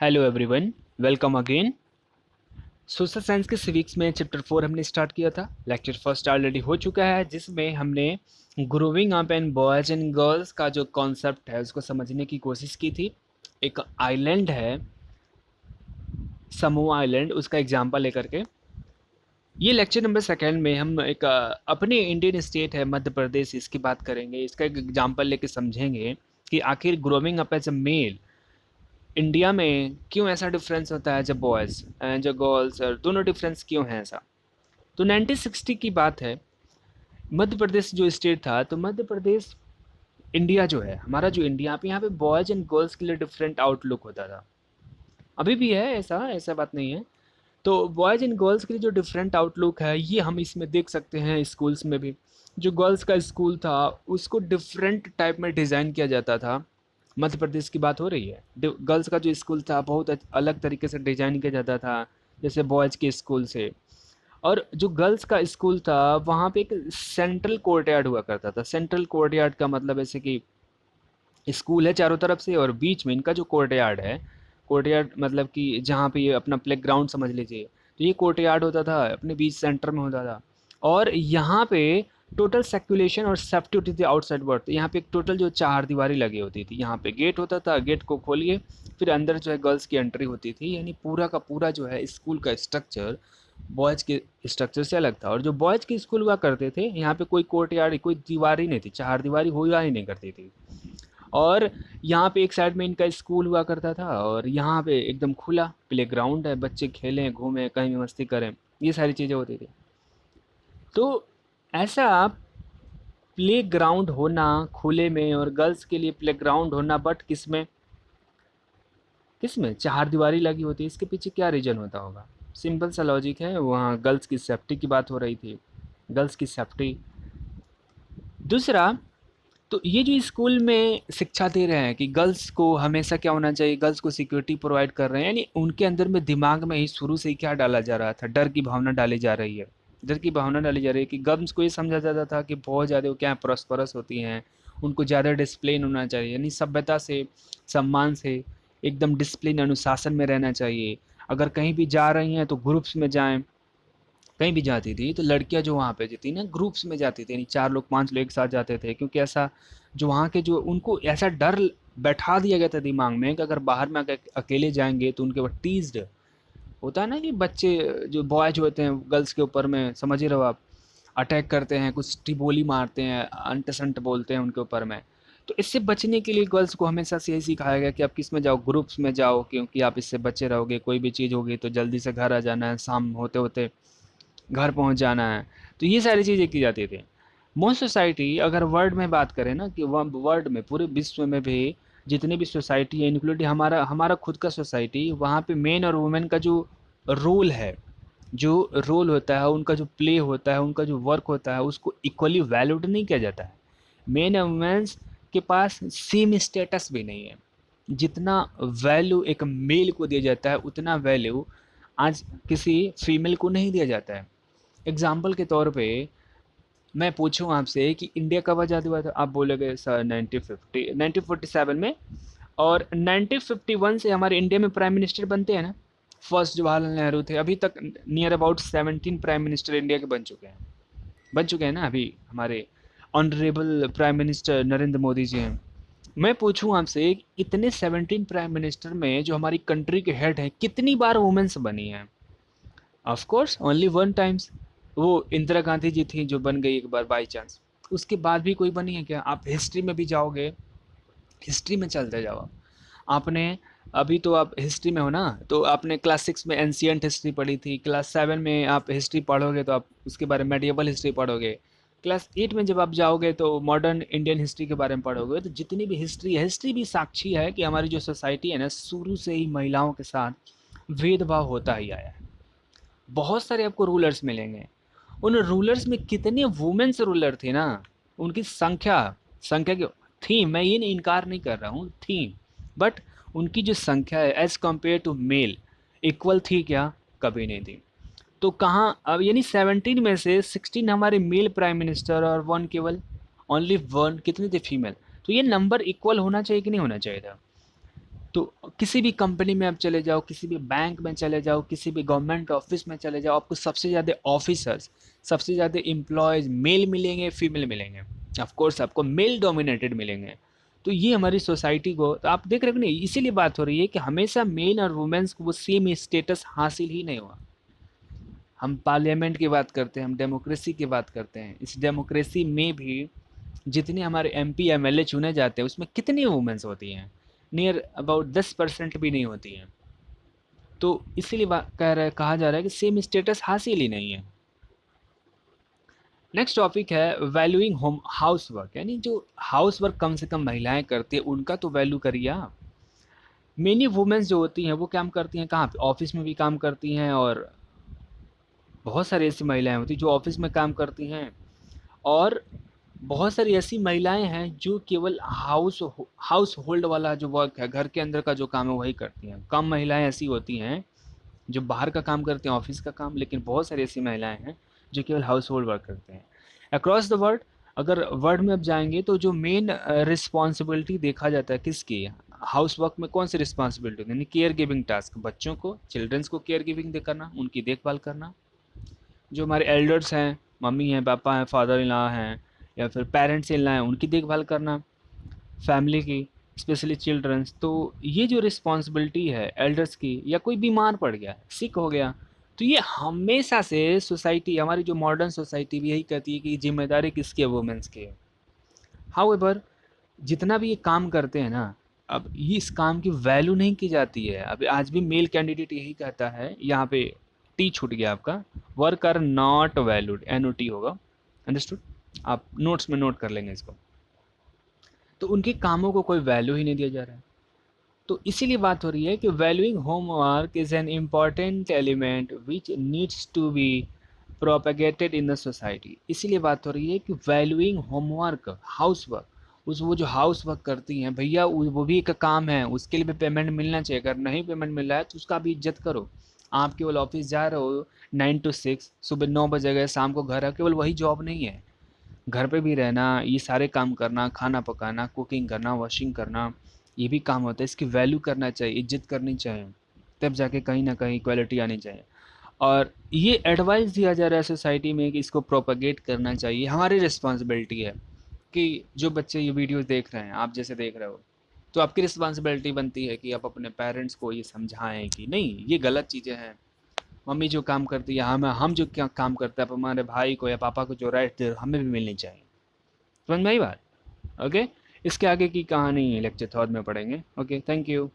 Hello everyone, welcome again. Social science के civics में chapter 4 हमने स्टार्ट किया था। लेक्चर फर्स्ट ऑलरेडी हो चुका है, जिसमें हमने growing up and boys and girls का जो कॉन्सेप्ट है उसको समझने की कोशिश की थी। एक आइलैंड है, समूह आइलैंड, उसका एग्जांपल लेकर के ये लेक्चर नंबर सेकेंड में हम एक अपने इंडियन स्टेट है मध्य प्रदेश, इसकी बात करेंगे। इसका एक एग्जांपल लेके समझेंगे कि आखिर growing up as a male India में क्यों ऐसा डिफरेंस होता है, जब बॉयज़ एंड जो गर्ल्स और दोनों डिफरेंस क्यों है ऐसा। तो 1960 की बात है। मध्य प्रदेश जो स्टेट था, तो मध्य प्रदेश इंडिया जो है हमारा, जो इंडिया पे यहाँ पे बॉयज़ एंड गर्ल्स के लिए डिफरेंट आउटलुक होता था। अभी भी है ऐसा, ऐसा बात नहीं है। तो बॉयज़ एंड गर्ल्स के लिए जो डिफरेंट आउटलुक है ये हम इसमें देख सकते हैं। स्कूल्स में भी जो गर्ल्स का स्कूल था उसको डिफरेंट टाइप में डिज़ाइन किया जाता था। मध्य प्रदेश की बात हो रही है। गर्ल्स का जो स्कूल था बहुत अलग तरीके से डिज़ाइन किया जाता था, जैसे बॉयज़ के स्कूल से। और जो गर्ल्स का स्कूल था वहाँ पे एक सेंट्रल कोर्टयार्ड हुआ करता था। सेंट्रल कोर्टयार्ड का मतलब ऐसे कि स्कूल है चारों तरफ से और बीच में इनका जो कोर्टयार्ड है, कोर्टयार्ड मतलब कि जहाँ पे ये अपना प्ले ग्राउंड समझ लीजिए। तो ये कोर्टयार्ड होता था, अपने बीच सेंटर में होता था। और यहाँ पे टोटल सर्कुलेशन और सेफ्टी होती थी आउटसाइड वर्ल्ड। यहाँ पे एक टोटल जो चार दीवारी लगी होती थी, यहाँ पे गेट होता था, गेट को खोलिए फिर अंदर जो है गर्ल्स की एंट्री होती थी। यानी पूरा का पूरा जो है स्कूल का स्ट्रक्चर बॉयज़ के स्ट्रक्चर से अलग था। और जो बॉयज़ के स्कूल हुआ करते थे यहाँ पे कोई कोर्टयार्ड, कोई दीवार ही नहीं थी, चार दीवारी हुआ ही नहीं करती थी। और यहाँ पे एक साइड में इनका स्कूल हुआ करता था और यहाँ पे एकदम खुला प्ले ग्राउंड है, बच्चे खेलें घूमें कहीं भी मस्ती करें, ये सारी चीज़ें होती थी। तो ऐसा प्ले ग्राउंड होना खुले में और गर्ल्स के लिए प्ले ग्राउंड होना, बट किसमें, किसमें चार दीवारी लगी होती है, इसके पीछे क्या रीज़न होता होगा। सिंपल सा लॉजिक है, वहाँ गर्ल्स की सेफ्टी की बात हो रही थी, गर्ल्स की सेफ्टी। दूसरा, तो ये जो स्कूल में शिक्षा दे रहे हैं कि गर्ल्स को हमेशा क्या होना चाहिए, गर्ल्स को सिक्योरिटी प्रोवाइड कर रहे हैं, यानी उनके अंदर में दिमाग में ही शुरू से ही क्या डाला जा रहा था, डर की भावना डाली जा रही है। डर की भावना डाली जा रही है कि गर्ल्स को ये समझा जाता था कि बहुत ज़्यादा वो क्या प्रॉस्परस होती हैं, उनको ज़्यादा डिसिप्लिन होना चाहिए, यानी सभ्यता से, सम्मान से, एकदम डिसिप्लिन अनुशासन में रहना चाहिए। अगर कहीं भी जा रही हैं तो ग्रुप्स में जाएं। कहीं भी जाती थी तो लड़कियां जो वहाँ पे जो थी ना ग्रुप्स में जाती थी, यानी चार लोग पांच लोग एक साथ जाते थे, क्योंकि ऐसा जो वहाँ के जो उनको ऐसा डर बैठा दिया गया था दिमाग में कि अगर बाहर में अकेले जाएंगे तो उनके ऊपर टीज्ड होता है ना, कि बच्चे जो बॉयज होते हैं गर्ल्स के ऊपर में, समझ ही रहो आप, अटैक करते हैं, कुछ टिबोली मारते हैं, अंट संट बोलते हैं उनके ऊपर में। तो इससे बचने के लिए गर्ल्स को हमेशा से यही सिखाया गया कि आप किस में जाओ, ग्रुप्स में जाओ, क्योंकि आप इससे बचे रहोगे, कोई भी चीज़ होगी तो जल्दी से घर आ जाना है, शाम होते होते घर पहुंच जाना है। तो ये सारी चीज़ें की जाती थी। मोस्ट सोसाइटी अगर वर्ल्ड में बात करें ना, कि वर्ल्ड में पूरे विश्व में भी जितनी भी सोसाइटी है, इंक्लूडिंग हमारा हमारा खुद का सोसाइटी, वहाँ पे मेन और वुमेन का जो रोल है, जो रोल होता है, उनका जो प्ले होता है, उनका जो वर्क होता है, उसको इक्वली वैल्यूड नहीं किया जाता है। मेन और वुमेन्स के पास सेम स्टेटस भी नहीं है। जितना वैल्यू एक मेल को दिया जाता है उतना वैल्यू आज किसी फीमेल को नहीं दिया जाता है। एग्जाम्पल के तौर पे मैं पूछूं आपसे कि इंडिया कब आज़ाद हुआ था, आप बोलोगे सर 1947 में। और 1951 से हमारे इंडिया में प्राइम मिनिस्टर बनते हैं ना, फर्स्ट जवाहरलाल नेहरू थे। अभी तक near about 17 prime minister India के बन चुके हैं ना अभी हमारे honourable prime minister Narendra Modi ji हैं। मैं पूछूं आपसे, इतने 17 प्राइम मिनिस्टर में जो हमारी कंट्री के हेड हैं, कितनी बार वुमेन्स बनी हैं? Of course only one times. वो इंदिरा गांधी जी थी जो बन गई एक बार बाई चांस। उसके बाद भी कोई बनी है क्या? आप हिस्ट्री में भी जाओगे, हिस्ट्री में चलते जाओ आप। आपने अभी तो आप हिस्ट्री में हो ना, तो आपने क्लास 6 में एंशियंट हिस्ट्री पढ़ी थी, क्लास 7 में आप हिस्ट्री पढ़ोगे तो आप उसके बारे में मेडिएवल हिस्ट्री पढ़ोगे, क्लास 8 में जब आप जाओगे तो मॉडर्न इंडियन हिस्ट्री के बारे में पढ़ोगे। तो जितनी भी हिस्ट्री है, हिस्ट्री भी साक्षी है कि हमारी जो सोसाइटी है ना, शुरू से ही महिलाओं के साथ भेदभाव होता ही आया है। बहुत सारे आपको रूलर्स मिलेंगे, उन रूलर्स में कितने वुमेन्स रूलर थे ना, उनकी संख्या, संख्या की थी, मैं ये नहीं इनकार नहीं कर रहा हूँ, थी, बट उनकी जो संख्या है as compare to male equal थी क्या? कभी नहीं थी। तो कहाँ अब, यानी 17 में से 16 हमारे मेल प्राइम मिनिस्टर और वन केवल, ओनली वन कितने थे फीमेल। तो ये नंबर इक्वल होना चाहिए कि नहीं होना चाहिए था? तो किसी भी कंपनी में आप चले जाओ, किसी भी बैंक में चले जाओ, किसी भी गवर्नमेंट ऑफिस में चले जाओ, आपको सबसे ज़्यादा ऑफिसर्स, सबसे ज़्यादा एम्प्लॉयज़ मेल मिलेंगे, फीमेल मिलेंगे? ऑफ कोर्स आपको मेल डोमिनेटेड मिलेंगे। तो ये हमारी सोसाइटी को, तो आप देख रहे हो नहीं, इसीलिए बात हो रही है कि हमेशा मेन और वुमेन्स को वो सेम स्टेटस हासिल ही नहीं हुआ। हम पार्लियामेंट की बात करते हैं, हम डेमोक्रेसी की बात करते हैं, इस डेमोक्रेसी में भी जितने हमारे एमपी एमएलए चुने जाते हैं उसमें कितनी वुमेन्स होती हैं? नियर अबाउट 10% भी नहीं होती हैं। तो इसीलिए कहा जा रहा है कि सेम स्टेटस हासिल ही नहीं है। नेक्स्ट टॉपिक है वैल्यूइंग होम हाउस वर्क, यानी जो हाउस वर्क कम से कम महिलाएं करती है उनका तो वैल्यू करिए आप। मेनी वुमेन्स जो होती हैं वो काम करती हैं कहाँ पे? ऑफिस में भी काम करती हैं, और बहुत सारी ऐसी महिलाएं होती हैं जो ऑफिस में काम करती हैं, और बहुत सारी ऐसी महिलाएं हैं जो केवल हाउस होल्ड वाला जो वर्क है, घर के अंदर का जो काम है वही करती हैं। कम महिलाएं ऐसी होती हैं जो बाहर का काम करते हैं, ऑफिस का काम, लेकिन बहुत सारी ऐसी महिलाएं हैं जो केवल हाउस होल्ड वर्क करते हैं। अक्रॉस द वर्ल्ड, अगर वर्ल्ड में अब जाएंगे तो जो मेन रिस्पॉन्सिबिलिटी देखा जाता है किसकी, हाउस वर्क में कौन सी रिस्पॉन्सिबिलिटी होती है? यानी केयर गिविंग टास्क, बच्चों को, चिल्ड्रंस को केयर गिविंग करना, उनकी देखभाल करना। जो हमारे एल्डर्स हैं, मम्मी हैं, पापा हैं, फादर इन लॉ हैं, या फिर पेरेंट्स इन लॉ हैं, उनकी देखभाल करना, फैमिली की, स्पेशली चिल्ड्रंस। तो ये जो रिस्पॉन्सिबिलिटी है एल्डर्स की, या कोई बीमार पड़ गया, सिक हो गया, तो ये हमेशा से सोसाइटी, हमारी जो मॉडर्न सोसाइटी भी यही कहती है कि जिम्मेदारी किसकी है? वुमेन्स की है। हाउएवर जितना भी ये काम करते हैं ना, अब ये इस काम की वैल्यू नहीं की जाती है। अब आज भी मेल कैंडिडेट यही कहता है, यहाँ पे टी छूट गया आपका, work are not valued, NOT होगा, अंडरस्टूड? आप नोट्स में नोट कर लेंगे इसको। तो उनके कामों को कोई वैल्यू ही नहीं दिया जा रहा है। तो इसीलिए बात हो रही है कि valuing homework is an important element which needs to be propagated in the society. इसीलिए बात हो रही है कि वैल्यूइंग होमवर्क, हाउस वर्क, उस वो जो हाउस वर्क करती हैं भैया, वो भी एक काम है, उसके लिए भी पेमेंट मिलना चाहिए। अगर नहीं पेमेंट मिल रहा है तो उसका भी इज्जत करो। आप केवल ऑफिस जा रहे हो 9 to 6, सुबह 9 बजे गए, शाम को घर आओ, केवल वही जॉब नहीं है। घर पे भी रहना, ये सारे काम करना, खाना पकाना, कुकिंग करना, वॉशिंग करना, ये भी काम होता है। इसकी वैल्यू करना चाहिए, इज्जत करनी चाहिए, तब जाके कहीं ना कहीं क्वालिटी आनी चाहिए। और ये एडवाइस दिया जा रहा है सोसाइटी में कि इसको प्रोपगेट करना चाहिए। हमारी रिस्पॉन्सिबिलिटी है कि जो बच्चे ये वीडियोस देख रहे हैं, आप जैसे देख रहे हो, तो आपकी रिस्पॉन्सिबिलिटी बनती है कि आप अपने पेरेंट्स को ये समझाएं कि नहीं, ये गलत चीज़ें हैं। मम्मी जो काम करती है, हम जो क्या काम करते हैं, आप हमारे भाई को या पापा को जो राइट दे, हमें भी मिलनी चाहिए। समझ में आई बात? ओके, इसके आगे की कहानी लेक्चर थर्ड में पढ़ेंगे। Okay, thank you.